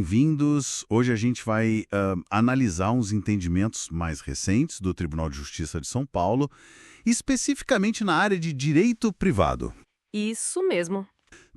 bem-vindos. Hoje a gente vai analisar uns entendimentos mais recentes do Tribunal de Justiça de São Paulo, especificamente na área de direito privado. Isso mesmo.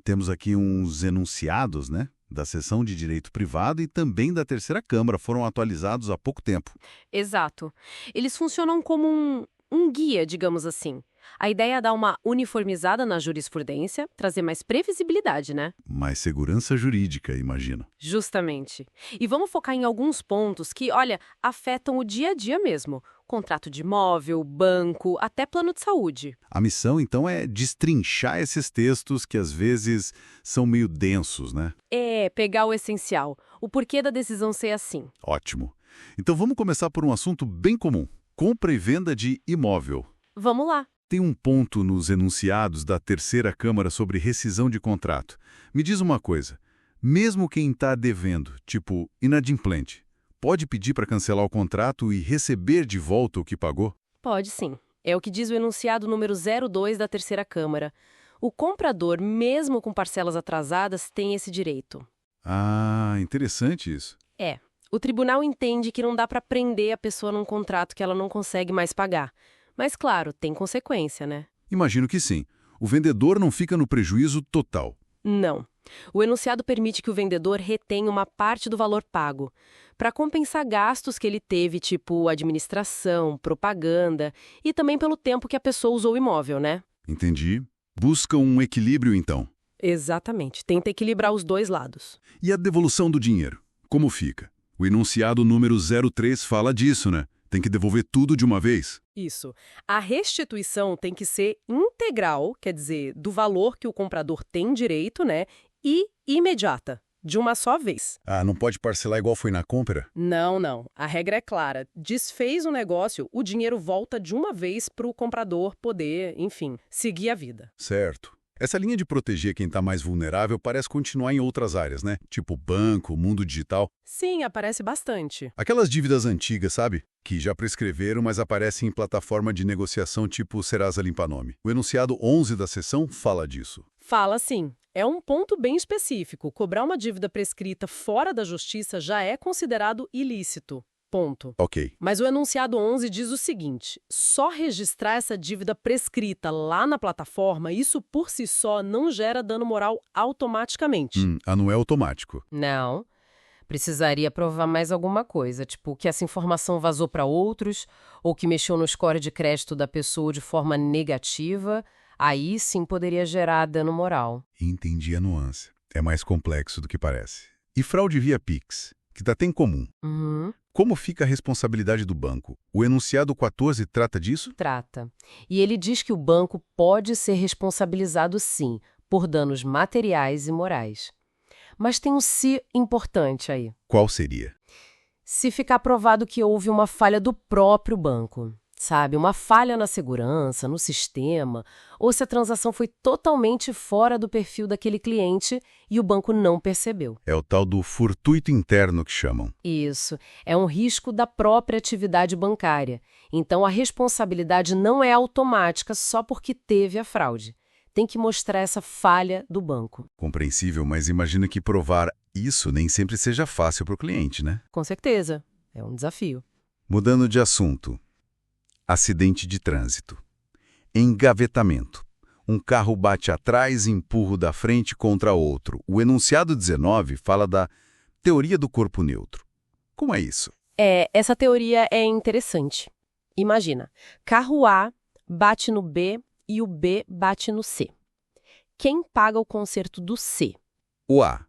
Temos aqui uns enunciados, né, da seção de direito privado e também da Terceira Câmara, foram atualizados há pouco tempo. Exato. Eles funcionam como um guia, digamos assim. A ideia é dar uma uniformizada na jurisprudência, trazer mais previsibilidade, né? Mais segurança jurídica, imagino. Justamente. E vamos focar em alguns pontos que, olha, afetam o dia a dia mesmo. Contrato de imóvel, banco, até plano de saúde. A missão, então, é destrinchar esses textos que, às vezes, são meio densos, né? É, pegar o essencial. O porquê da decisão ser assim. Ótimo. Então vamos começar por um assunto bem comum. Compra e venda de imóvel. Vamos lá. Tem um ponto nos enunciados da Terceira Câmara sobre rescisão de contrato. Me diz uma coisa, mesmo quem está devendo, tipo inadimplente, pode pedir para cancelar o contrato e receber de volta o que pagou? Pode sim. É o que diz o enunciado número 02 da Terceira Câmara. O comprador, mesmo com parcelas atrasadas, tem esse direito. Ah, interessante isso. É. O tribunal entende que não dá para prender a pessoa num contrato que ela não consegue mais pagar. Mas, claro, tem consequência, né? Imagino que sim. O vendedor não fica no prejuízo total. Não. O enunciado permite que o vendedor retenha uma parte do valor pago, para compensar gastos que ele teve, tipo administração, propaganda, e também pelo tempo que a pessoa usou o imóvel, né? Entendi. Busca um equilíbrio, então. Exatamente. Tenta equilibrar os dois lados. E a devolução do dinheiro? Como fica? O enunciado número 03 fala disso, né? Tem que devolver tudo de uma vez? Isso. A restituição tem que ser integral, quer dizer, do valor que o comprador tem direito, né? E imediata, de uma só vez. Ah, não pode parcelar igual foi na compra? Não. A regra é clara. Desfez o negócio, o dinheiro volta de uma vez para o comprador poder, enfim, seguir a vida. Certo. Essa linha de proteger quem está mais vulnerável parece continuar em outras áreas, né? Tipo banco, mundo digital. Sim, aparece bastante. Aquelas dívidas antigas, sabe? Que já prescreveram, mas aparecem em plataforma de negociação tipo Serasa Limpa-Nome. O enunciado 11 da seção fala disso. Fala sim. É um ponto bem específico. Cobrar uma dívida prescrita fora da justiça já é considerado ilícito. Ponto. Ok. Mas o enunciado 11 diz o seguinte: só registrar essa dívida prescrita lá na plataforma, isso por si só não gera dano moral automaticamente. Não é automático. Não. Precisaria provar mais alguma coisa, tipo que essa informação vazou para outros, ou que mexeu no score de crédito da pessoa de forma negativa. Aí sim poderia gerar dano moral. Entendi a nuance. É mais complexo do que parece. E fraude via Pix, que está até em comum. Uhum. Como fica a responsabilidade do banco? O enunciado 14 trata disso? Trata. E ele diz que o banco pode ser responsabilizado sim, por danos materiais e morais. Mas tem um se importante aí. Qual seria? Se ficar provado que houve uma falha do próprio banco, sabe? Uma falha na segurança, no sistema, ou se a transação foi totalmente fora do perfil daquele cliente e o banco não percebeu. É o tal do furtuito interno que chamam. Isso. É um risco da própria atividade bancária. Então, a responsabilidade não é automática só porque teve a fraude. Tem que mostrar essa falha do banco. Compreensível, mas imagino que provar isso nem sempre seja fácil para o cliente, né? Com certeza. É um desafio. Mudando de assunto. Acidente de trânsito. Engavetamento. Um carro bate atrás e empurra da frente contra outro. O enunciado 19 fala da teoria do corpo neutro. Como é isso? Essa teoria é interessante. Imagina, carro A bate no B e o B bate no C. Quem paga o conserto do C? O A,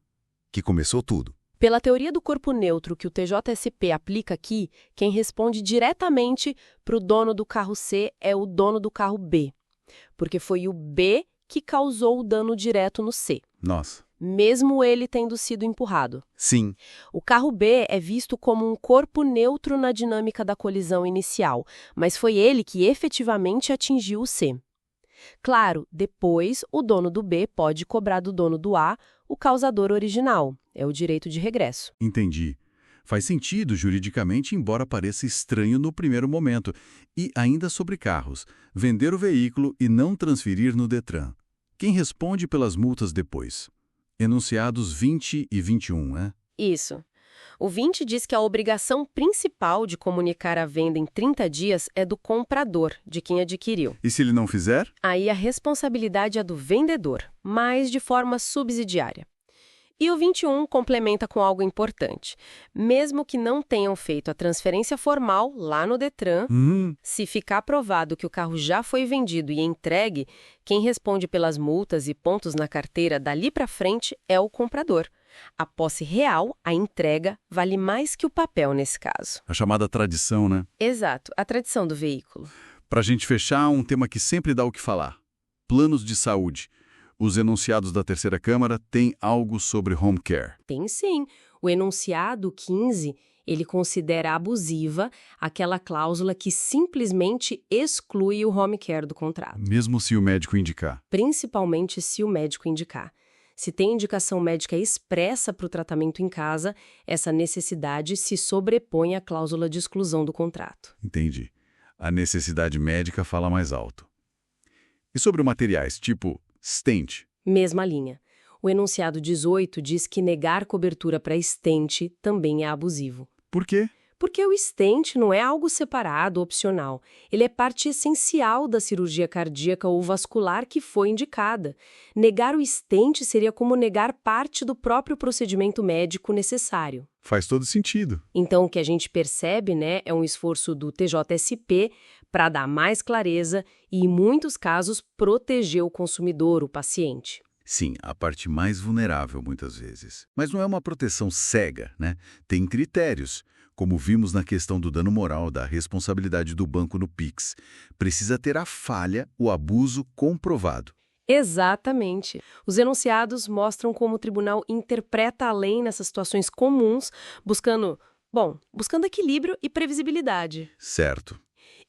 que começou tudo. Pela teoria do corpo neutro que o TJSP aplica aqui, quem responde diretamente para o dono do carro C é o dono do carro B, porque foi o B que causou o dano direto no C, Nossa. mesmo ele tendo sido empurrado. Sim. O carro B é visto como um corpo neutro na dinâmica da colisão inicial, mas foi ele que efetivamente atingiu o C. Claro, depois o dono do B pode cobrar do dono do A o causador original. É o direito de regresso. Entendi. Faz sentido juridicamente, embora pareça estranho no primeiro momento. E ainda sobre carros, vender o veículo e não transferir no Detran. Quem responde pelas multas depois? Enunciados 20 e 21, né? Isso. O 20 diz que a obrigação principal de comunicar a venda em 30 dias é do comprador, de quem adquiriu. E se ele não fizer? Aí a responsabilidade é do vendedor, mas de forma subsidiária. E o 21 complementa com algo importante. Mesmo que não tenham feito a transferência formal lá no Detran, se ficar provado que o carro já foi vendido e entregue, quem responde pelas multas e pontos na carteira dali para frente é o comprador. A posse real, a entrega, vale mais que o papel nesse caso. A chamada tradição, né? Exato, a tradição do veículo. Pra gente fechar, um tema que sempre dá o que falar. Planos de saúde. Os enunciados da terceira Câmara têm algo sobre home care. Tem sim. O enunciado 15, ele considera abusiva aquela cláusula que simplesmente exclui o home care do contrato. Mesmo se o médico indicar. Principalmente se o médico indicar. Se tem indicação médica expressa para o tratamento em casa, essa necessidade se sobrepõe à cláusula de exclusão do contrato. Entendi. A necessidade médica fala mais alto. E sobre materiais, tipo stent? Mesma linha. O enunciado 18 diz que negar cobertura para stent também é abusivo. Por quê? Porque o stent não é algo separado, opcional. Ele é parte essencial da cirurgia cardíaca ou vascular que foi indicada. Negar o stent seria como negar parte do próprio procedimento médico necessário. Faz todo sentido. Então, o que a gente percebe, né, é um esforço do TJSP para dar mais clareza e, em muitos casos, proteger o consumidor, o paciente. Sim, a parte mais vulnerável, muitas vezes. Mas não é uma proteção cega, né? Tem critérios. Como vimos na questão do dano moral, da responsabilidade do banco no Pix. Precisa ter a falha, o abuso comprovado. Exatamente. Os enunciados mostram como o tribunal interpreta a lei nessas situações comuns, buscando equilíbrio e previsibilidade. Certo.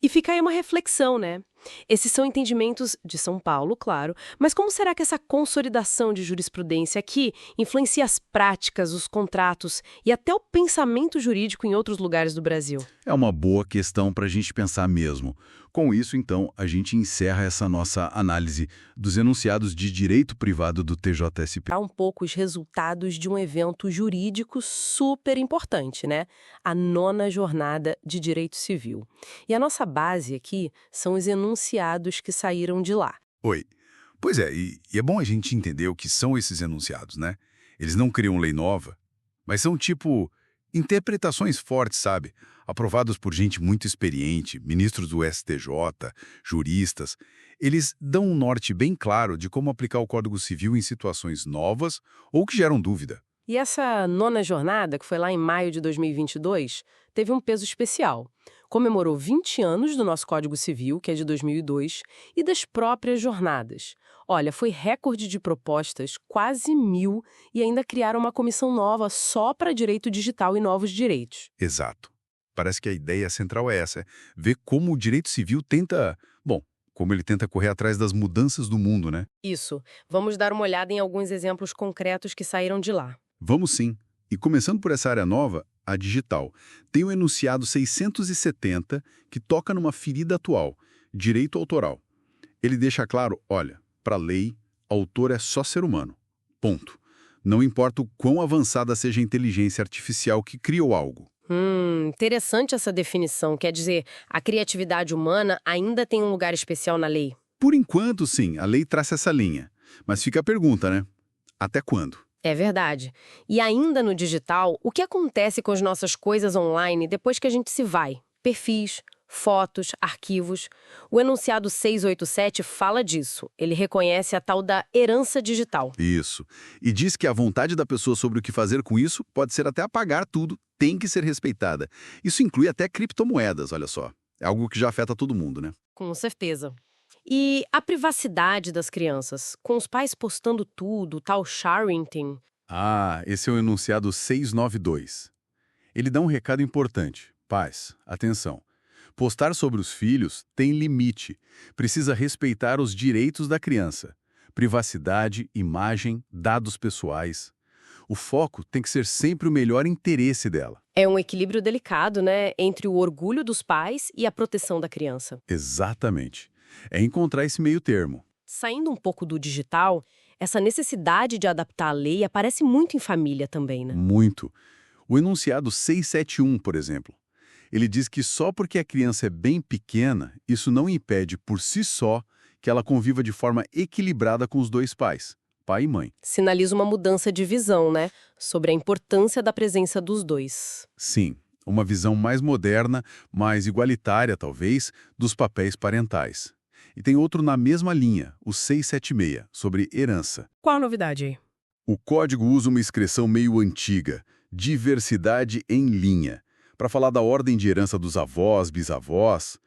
E fica aí uma reflexão, né? Esses são entendimentos de São Paulo, claro, mas como será que essa consolidação de jurisprudência aqui influencia as práticas, os contratos e até o pensamento jurídico em outros lugares do Brasil? É uma boa questão para a gente pensar mesmo. Com isso, então, a gente encerra essa nossa análise dos enunciados de direito privado do TJSP. Há um pouco os resultados de um evento jurídico super importante, né? A 9ª Jornada de Direito Civil. E a nossa base aqui são os enunciados que saíram de lá. Oi. Pois é, e é bom a gente entender o que são esses enunciados, né? Eles não criam lei nova, mas são tipo interpretações fortes, sabe? Aprovados por gente muito experiente, ministros do STJ, juristas. Eles dão um norte bem claro de como aplicar o Código Civil em situações novas ou que geram dúvida. E essa 9ª jornada, que foi lá em maio de 2022, teve um peso especial. Comemorou 20 anos do nosso Código Civil, que é de 2002, e das próprias jornadas. Olha, foi recorde de propostas, quase 1.000, e ainda criaram uma comissão nova só para direito digital e novos direitos. Exato. Parece que a ideia central é essa, ver como o direito civil tenta, como ele tenta correr atrás das mudanças do mundo, né? Isso. Vamos dar uma olhada em alguns exemplos concretos que saíram de lá. Vamos sim. E começando por essa área nova, a digital, tem o enunciado 670 que toca numa ferida atual, direito autoral. Ele deixa claro, olha, para a lei, autor é só ser humano. Ponto. Não importa o quão avançada seja a inteligência artificial que criou algo. Interessante essa definição. Quer dizer, a criatividade humana ainda tem um lugar especial na lei. Por enquanto, sim, a lei traça essa linha. Mas fica a pergunta, né? Até quando? É verdade. E ainda no digital, o que acontece com as nossas coisas online depois que a gente se vai? Perfis, fotos, arquivos. O enunciado 687 fala disso. Ele reconhece a tal da herança digital. Isso. E diz que a vontade da pessoa sobre o que fazer com isso pode ser até apagar tudo, tem que ser respeitada. Isso inclui até criptomoedas, olha só. É algo que já afeta todo mundo, né? Com certeza. E a privacidade das crianças? Com os pais postando tudo, tal sharing. Ah, esse é o enunciado 692. Ele dá um recado importante. Pais, atenção. Postar sobre os filhos tem limite. Precisa respeitar os direitos da criança. Privacidade, imagem, dados pessoais. O foco tem que ser sempre o melhor interesse dela. É um equilíbrio delicado, né? Entre o orgulho dos pais e a proteção da criança. Exatamente. É encontrar esse meio termo. Saindo um pouco do digital, Essa necessidade de adaptar a lei aparece muito em família também, né? Muito. O enunciado 671, por exemplo, ele diz que só porque a criança é bem pequena, isso não impede por si só que ela conviva de forma equilibrada com os dois pais, pai e mãe. Sinaliza uma mudança de visão, né? Sobre a importância da presença dos dois. Sim, uma visão mais moderna, mais igualitária, talvez, dos papéis parentais. E tem outro na mesma linha, o 676, sobre herança. Qual a novidade aí? O código usa uma expressão meio antiga, diversidade em linha, para falar da ordem de herança dos avós, bisavós.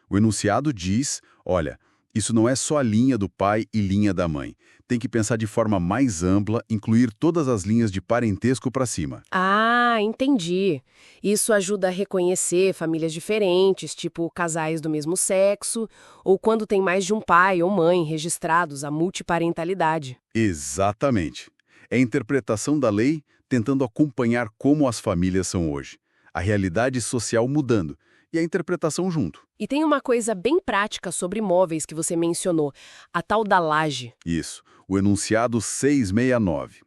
O enunciado diz, olha, isso não é só a linha do pai e linha da mãe. Tem que pensar de forma mais ampla, incluir todas as linhas de parentesco para cima. Ah, entendi. Isso ajuda a reconhecer famílias diferentes, tipo casais do mesmo sexo, ou quando tem mais de um pai ou mãe registrados, a multiparentalidade. Exatamente. É a interpretação da lei tentando acompanhar como as famílias são hoje. A realidade social mudando e a interpretação junto. E tem uma coisa bem prática sobre imóveis que você mencionou, a tal da laje. Isso, o enunciado 669.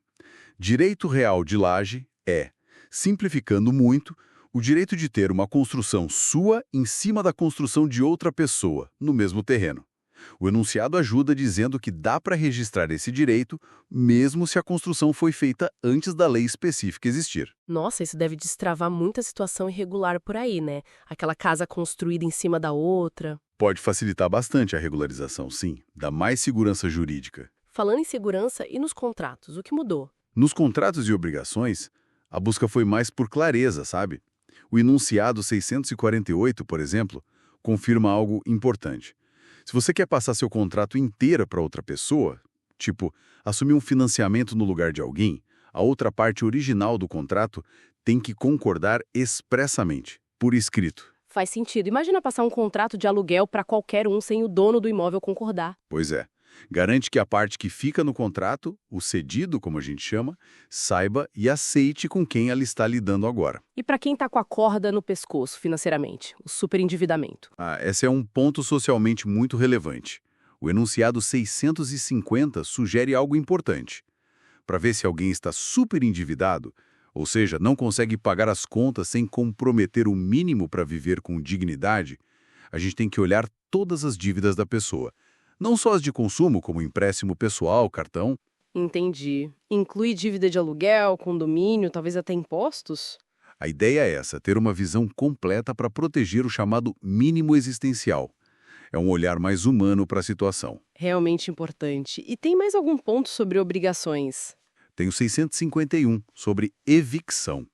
Direito real de laje é, simplificando muito, o direito de ter uma construção sua em cima da construção de outra pessoa, no mesmo terreno. O enunciado ajuda dizendo que dá para registrar esse direito, mesmo se a construção foi feita antes da lei específica existir. Nossa, isso deve destravar muita situação irregular por aí, né? Aquela casa construída em cima da outra. Pode facilitar bastante a regularização, sim, dá mais segurança jurídica. Falando em segurança e nos contratos, o que mudou? Nos contratos e obrigações, a busca foi mais por clareza, sabe? O enunciado 648, por exemplo, confirma algo importante. Se você quer passar seu contrato inteiro para outra pessoa, tipo, assumir um financiamento no lugar de alguém, a outra parte original do contrato tem que concordar expressamente, por escrito. Faz sentido. Imagina passar um contrato de aluguel para qualquer um sem o dono do imóvel concordar. Pois é. Garante que a parte que fica no contrato, o cedido, como a gente chama, saiba e aceite com quem ela está lidando agora. E para quem está com a corda no pescoço financeiramente, o superendividamento? Esse é um ponto socialmente muito relevante. O enunciado 650 sugere algo importante. Para ver se alguém está superendividado, ou seja, não consegue pagar as contas sem comprometer o mínimo para viver com dignidade, a gente tem que olhar todas as dívidas da pessoa. Não só as de consumo, como empréstimo pessoal, cartão. Entendi. Inclui dívida de aluguel, condomínio, talvez até impostos? A ideia é essa, ter uma visão completa para proteger o chamado mínimo existencial. É um olhar mais humano para a situação. Realmente importante. E tem mais algum ponto sobre obrigações? Tem o 651, sobre evicção.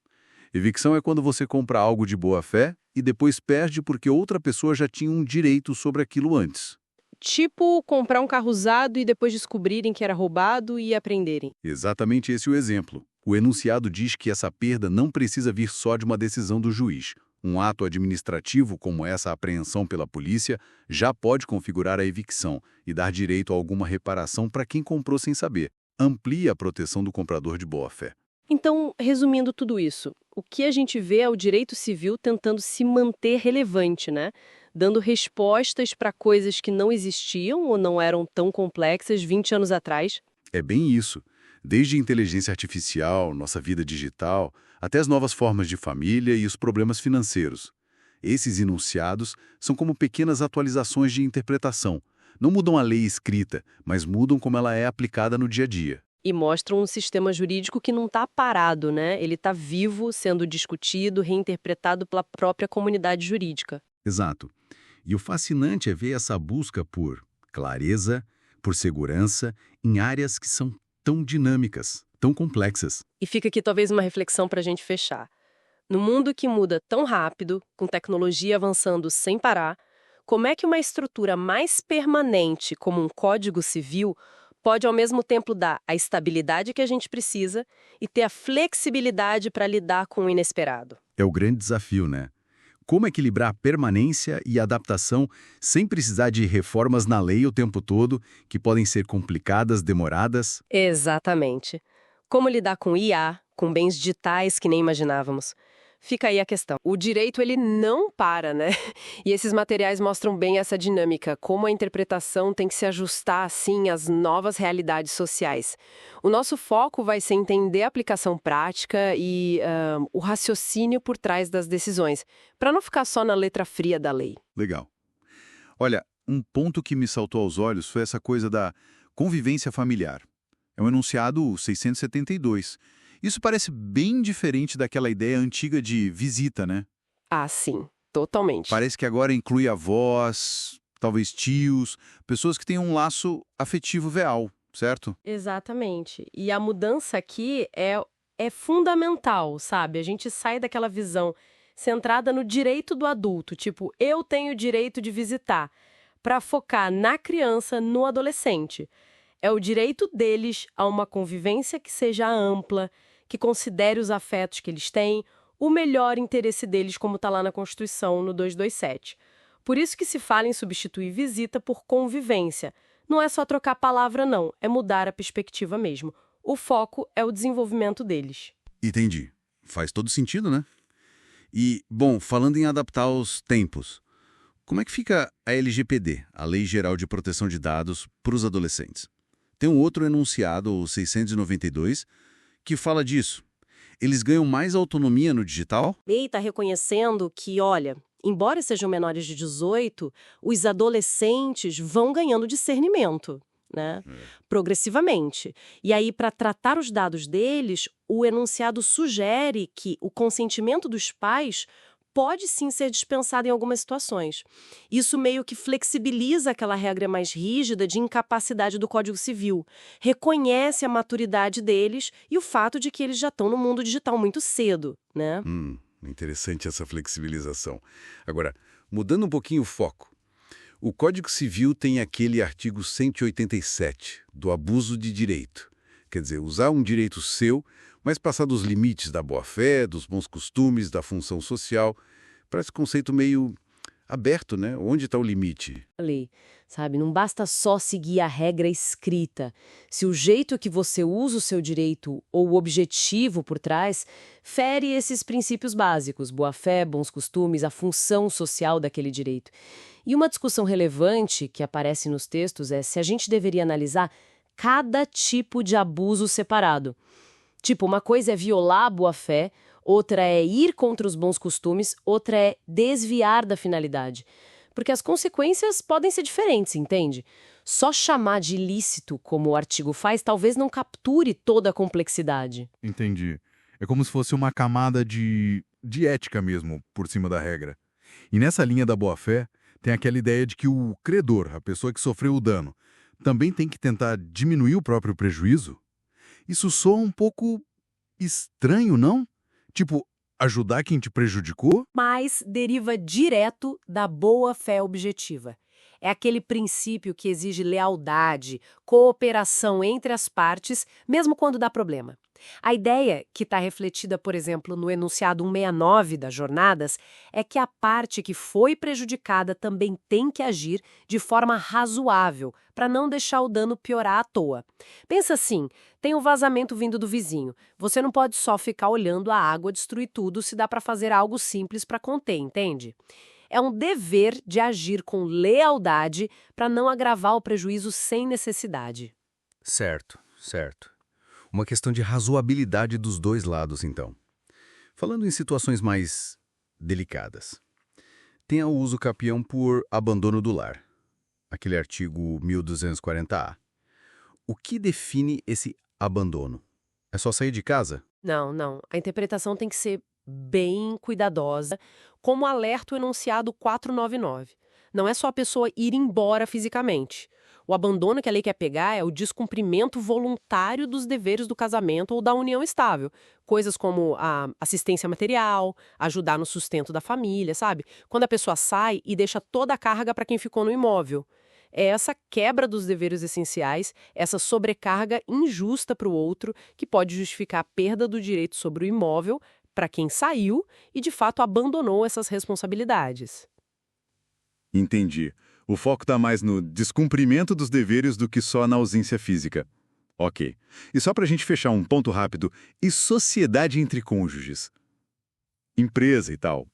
Evicção é quando você compra algo de boa fé e depois perde porque outra pessoa já tinha um direito sobre aquilo antes. Tipo comprar um carro usado e depois descobrirem que era roubado e aprenderem. Exatamente esse é o exemplo. O enunciado diz que essa perda não precisa vir só de uma decisão do juiz. Um ato administrativo, como essa apreensão pela polícia, já pode configurar a evicção e dar direito a alguma reparação para quem comprou sem saber. Amplia a proteção do comprador de boa-fé. Então, resumindo tudo isso, o que a gente vê é o direito civil tentando se manter relevante, né? Dando respostas para coisas que não existiam ou não eram tão complexas 20 anos atrás. É bem isso. Desde inteligência artificial, nossa vida digital, até as novas formas de família e os problemas financeiros. Esses enunciados são como pequenas atualizações de interpretação. Não mudam a lei escrita, mas mudam como ela é aplicada no dia a dia. E mostram um sistema jurídico que não está parado, né? Ele está vivo, sendo discutido, reinterpretado pela própria comunidade jurídica. Exato. E o fascinante é ver essa busca por clareza, por segurança, em áreas que são tão dinâmicas, tão complexas. E fica aqui talvez uma reflexão para a gente fechar. No mundo que muda tão rápido, com tecnologia avançando sem parar, como é que uma estrutura mais permanente, como um código civil, pode ao mesmo tempo dar a estabilidade que a gente precisa e ter a flexibilidade para lidar com o inesperado? É o grande desafio, né? Como equilibrar a permanência e a adaptação sem precisar de reformas na lei o tempo todo, que podem ser complicadas, demoradas? Exatamente. Como lidar com IA, com bens digitais que nem imaginávamos. Fica aí a questão. O direito, ele não para, né? E esses materiais mostram bem essa dinâmica, como a interpretação tem que se ajustar, assim, às novas realidades sociais. O nosso foco vai ser entender a aplicação prática e o raciocínio por trás das decisões, para não ficar só na letra fria da lei. Legal. Olha, um ponto que me saltou aos olhos foi essa coisa da convivência familiar. É um enunciado 672. Isso parece bem diferente daquela ideia antiga de visita, né? Ah, sim, totalmente. Parece que agora inclui avós, talvez tios, pessoas que têm um laço afetivo real, certo? Exatamente. E a mudança aqui é fundamental, sabe? A gente sai daquela visão centrada no direito do adulto, tipo, eu tenho o direito de visitar, para focar na criança, no adolescente. É o direito deles a uma convivência que seja ampla, que considere os afetos que eles têm, o melhor interesse deles, como está lá na Constituição, no 227. Por isso que se fala em substituir visita por convivência. Não é só trocar palavra, não, é mudar a perspectiva mesmo. O foco é o desenvolvimento deles. Entendi. Faz todo sentido, né? E, bom, falando em adaptar os tempos, como é que fica a LGPD, a Lei Geral de Proteção de Dados, para os adolescentes? Tem um outro enunciado, o 692, que fala disso. Eles ganham mais autonomia no digital? A lei está reconhecendo que, olha, embora sejam menores de 18, os adolescentes vão ganhando discernimento, né? Progressivamente. E aí, para tratar os dados deles, o enunciado sugere que o consentimento dos pais pode sim ser dispensado em algumas situações. Isso meio que flexibiliza aquela regra mais rígida de incapacidade do Código Civil, reconhece a maturidade deles e o fato de que eles já estão no mundo digital muito cedo, né? Interessante essa flexibilização. Agora, mudando um pouquinho o foco, o Código Civil tem aquele artigo 187, do abuso de direito. Quer dizer, usar um direito seu, mas passar dos limites da boa-fé, dos bons costumes, da função social. Parece um conceito meio aberto, né? Onde está o limite? Lei, sabe? Não basta só seguir a regra escrita. Se o jeito que você usa o seu direito ou o objetivo por trás fere esses princípios básicos, boa-fé, bons costumes, a função social daquele direito. E uma discussão relevante que aparece nos textos é se a gente deveria analisar cada tipo de abuso separado. Tipo, uma coisa é violar a boa-fé, outra é ir contra os bons costumes, outra é desviar da finalidade. Porque as consequências podem ser diferentes, entende? Só chamar de ilícito, como o artigo faz, talvez não capture toda a complexidade. Entendi. É como se fosse uma camada de ética mesmo, por cima da regra. E nessa linha da boa-fé, tem aquela ideia de que o credor, a pessoa que sofreu o dano, também tem que tentar diminuir o próprio prejuízo? Isso soa um pouco estranho, não? Tipo, ajudar quem te prejudicou? Mas deriva direto da boa-fé objetiva. É aquele princípio que exige lealdade, cooperação entre as partes, mesmo quando dá problema. A ideia, que está refletida, por exemplo, no enunciado 169 das jornadas, é que a parte que foi prejudicada também tem que agir de forma razoável, para não deixar o dano piorar à toa. Pensa assim, tem um vazamento vindo do vizinho. Você não pode só ficar olhando a água destruir tudo se dá para fazer algo simples para conter, entende? É um dever de agir com lealdade para não agravar o prejuízo sem necessidade. Certo, certo. Uma questão de razoabilidade dos dois lados, então. Falando em situações mais delicadas, tem o uso capião por abandono do lar, aquele artigo 1240-A. O que define esse abandono? É só sair de casa? Não. A interpretação tem que ser bem cuidadosa, como alerta o enunciado 499. Não é só a pessoa ir embora fisicamente. O abandono que a lei quer pegar é o descumprimento voluntário dos deveres do casamento ou da união estável. Coisas como a assistência material, ajudar no sustento da família, sabe? Quando a pessoa sai e deixa toda a carga para quem ficou no imóvel. É essa quebra dos deveres essenciais, essa sobrecarga injusta para o outro, que pode justificar a perda do direito sobre o imóvel para quem saiu e, de fato, abandonou essas responsabilidades. Entendi. O foco está mais no descumprimento dos deveres do que só na ausência física. Ok. E só para a gente fechar um ponto rápido, e sociedade entre cônjuges? empresa e tal.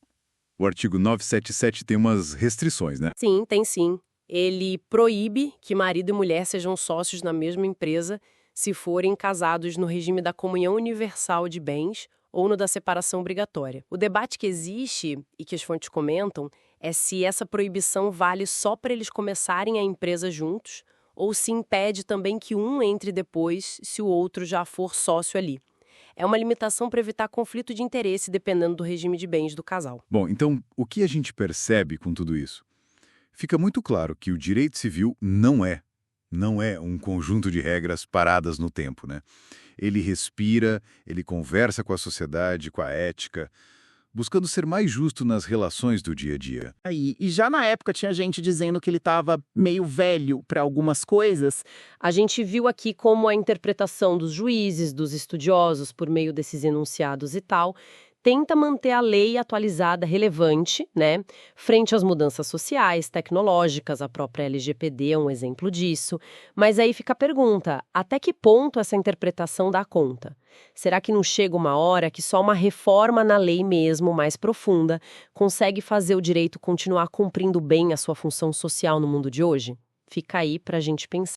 O artigo 977 tem umas restrições, né? Sim, tem sim. Ele proíbe que marido e mulher sejam sócios na mesma empresa se forem casados no regime da comunhão universal de bens ou no da separação obrigatória. O debate que existe e que as fontes comentam é se essa proibição vale só para eles começarem a empresa juntos ou se impede também que um entre depois se o outro já for sócio ali. É uma limitação para evitar conflito de interesse dependendo do regime de bens do casal. Bom, então, o que a gente percebe com tudo isso? Fica muito claro que o direito civil não é um conjunto de regras paradas no tempo, né? Ele respira, ele conversa com a sociedade, com a ética, buscando ser mais justo nas relações do dia a dia. Aí, e já na época tinha gente dizendo que ele estava meio velho para algumas coisas. A gente viu aqui como a interpretação dos juízes, dos estudiosos, por meio desses enunciados e tal, tenta manter a lei atualizada, relevante, né? Frente às mudanças sociais, tecnológicas, a própria LGPD é um exemplo disso. Mas aí fica a pergunta, até que ponto essa interpretação dá conta? Será que não chega uma hora que só uma reforma na lei mesmo, mais profunda, consegue fazer o direito continuar cumprindo bem a sua função social no mundo de hoje? Fica aí pra gente pensar.